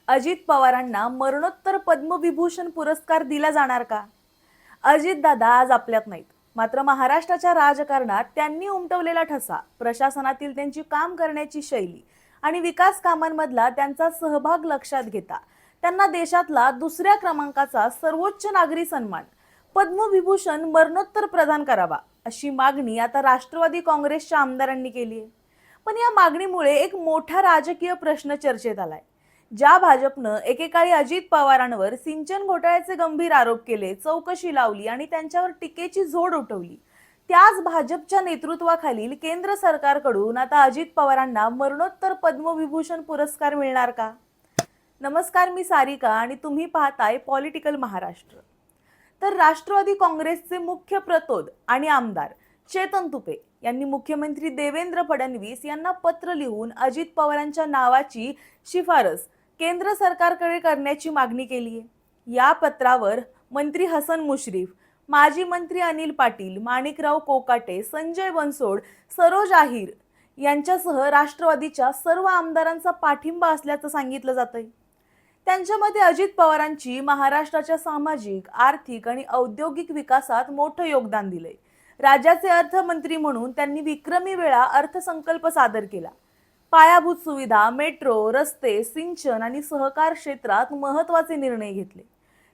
अजित पवारांना मरणोत्तर पद्मविभूषण पुरस्कार दिला जाणार का? अजितदादा आज आपल्यात नाहीत, मात्र महाराष्ट्राच्या राजकारणात त्यांनी उमटवलेला ठसा, प्रशासनातील त्यांची काम करण्याची शैली आणि विकास कामांमधला त्यांचा सहभाग लक्षात घेता त्यांना देशातला दुसऱ्या क्रमांकाचा सर्वोच्च नागरी सन्मान पद्मविभूषण मरणोत्तर प्रदान करावा, अशी मागणी आता राष्ट्रवादी काँग्रेसच्या आमदारांनी केली आहे. पण या मागणीमुळे एक मोठा राजकीय प्रश्न चर्चेत आलाय. ज्या भाजपनं एकेकाळी अजित पवारांवर सिंचन घोटाळ्याचे गंभीर आरोप केले, चौकशी लावली आणि त्यांच्यावर टीकेची झोड उठवली, त्याच भाजपच्या नेतृत्वाखालील केंद्र सरकारकडून आता अजित पवारांना मरणोत्तर पद्मविभूषण पुरस्कार मिळणार का? नमस्कार, मी सारिका आणि तुम्ही पाहताय पॉलिटिकल महाराष्ट्र. तर राष्ट्रवादी काँग्रेसचे मुख्य प्रतोद आणि आमदार चेतन तुपे यांनी मुख्यमंत्री देवेंद्र फडणवीस यांना पत्र लिहून अजित पवारांच्या नावाची शिफारस केंद्र सरकारकडे करण्याची मागणी केली आहे. या पत्रावर मंत्री हसन मुश्रीफ, माजी मंत्री अनिल पाटील, माणिकराव कोकाटे, संजय बनसोड, सरोज आहिर यांच्यासह राष्ट्रवादीच्या सर्व आमदारांचा पाठिंबा असल्याचं सांगितलं जातंय. त्यांच्यामध्ये अजित पवारांची महाराष्ट्राच्या सामाजिक, आर्थिक आणि औद्योगिक विकासात मोठं योगदान दिलंय. राज्याचे अर्थमंत्री म्हणून त्यांनी विक्रमी वेळा अर्थसंकल्प सादर केला. पायाभूत सुविधा, मेट्रो, रस्ते, सिंचन आणि सहकार क्षेत्रात महत्त्वाचे निर्णय घेतले.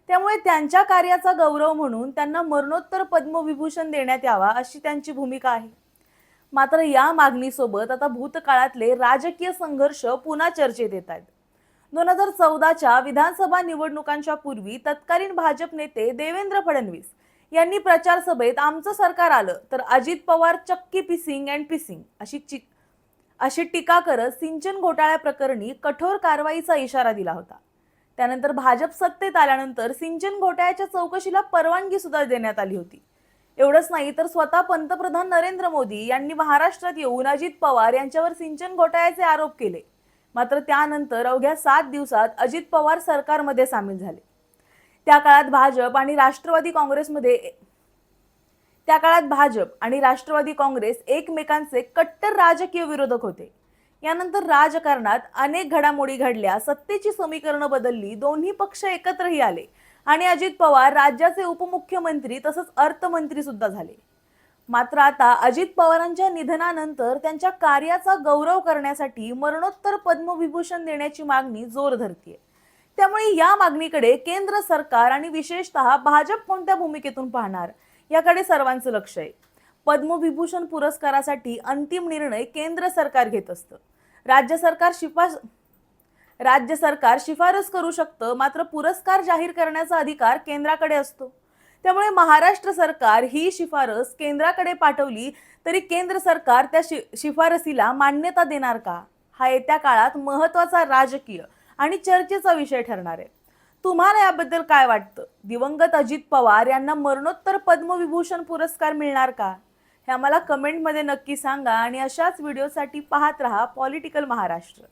त्यामुळे त्यांच्या कार्याचा गौरव म्हणून त्यांना मरणोत्तर पद्मविभूषण देण्यात यावा, अशी त्यांची भूमिका आहे. मात्र या मागणीसोबत आता भूतकाळातले राजकीय संघर्ष पुन्हा चर्चेत येत आहेत. 2014च्या विधानसभा निवडणुकांच्या पूर्वी तत्कालीन भाजप नेते देवेंद्र फडणवीस यांनी प्रचार सभेत आमचं सरकार आलं तर अजित पवार चक्की पिसिंग अँड पिसिंग अशी टीका करत सिंचन घोटाळ्याप्रकरणी कठोर कारवाईचा इशारा दिला होता. त्यानंतर भाजप सत्तेत आल्यानंतर सिंचन घोटाळ्याच्या चौकशीला परवानगी सुद्धा देण्यात आली होती. एवढंच नाही तर स्वतः पंतप्रधान नरेंद्र मोदी यांनी महाराष्ट्रात येऊन अजित पवार यांच्यावर सिंचन घोटाळ्याचे आरोप केले. मात्र त्यानंतर अवघ्या 7 दिवसात अजित पवार सरकारमध्ये सामील झाले. त्या काळात भाजप आणि राष्ट्रवादी काँग्रेस एकमेकांचे कट्टर राजकीय विरोधक होते. यानंतर राजकारणात अनेक घडामोडी घडल्या, सत्तेची समीकरणं बदलली, दोन्ही पक्ष एकत्रही आले आणि अजित पवार राज्याचे उपमुख्यमंत्री तसंच अर्थमंत्री सुद्धा झाले. मात्र आता अजित पवारांच्या निधनानंतर त्यांच्या कार्याचा गौरव करण्यासाठी मरणोत्तर पद्मविभूषण देण्याची मागणी जोर धरतीये. त्यामुळे या मागणीकडे केंद्र सरकार आणि विशेषतः भाजप कोणत्या भूमिकेतून पाहणार, याकडे सर्वांचं लक्ष आहे. पद्मविभूषण पुरस्कारासाठी अंतिम निर्णय केंद्र सरकार घेत असतं. राज्य सरकार शिफारस करू शकतं, मात्र पुरस्कार जाहीर करण्याचा अधिकार केंद्राकडे असतो. त्यामुळे महाराष्ट्र सरकार ही शिफारस केंद्राकडे पाठवली तरी केंद्र सरकार त्या शिफारसीला मान्यता देणार का, हा येत्या काळात महत्त्वाचा राजकीय आणि चर्चेचा विषय ठरणार आहे. तुम्हाला याबद्दल काय वाटतं? दिवंगत अजित पवार यांना मरणोत्तर पद्मविभूषण पुरस्कार मिळणार का? हे आम्हाला कमेंटमध्ये नक्की सांगा आणि अशाच व्हिडिओसाठी पाहत रहा पॉलिटिकल महाराष्ट्र.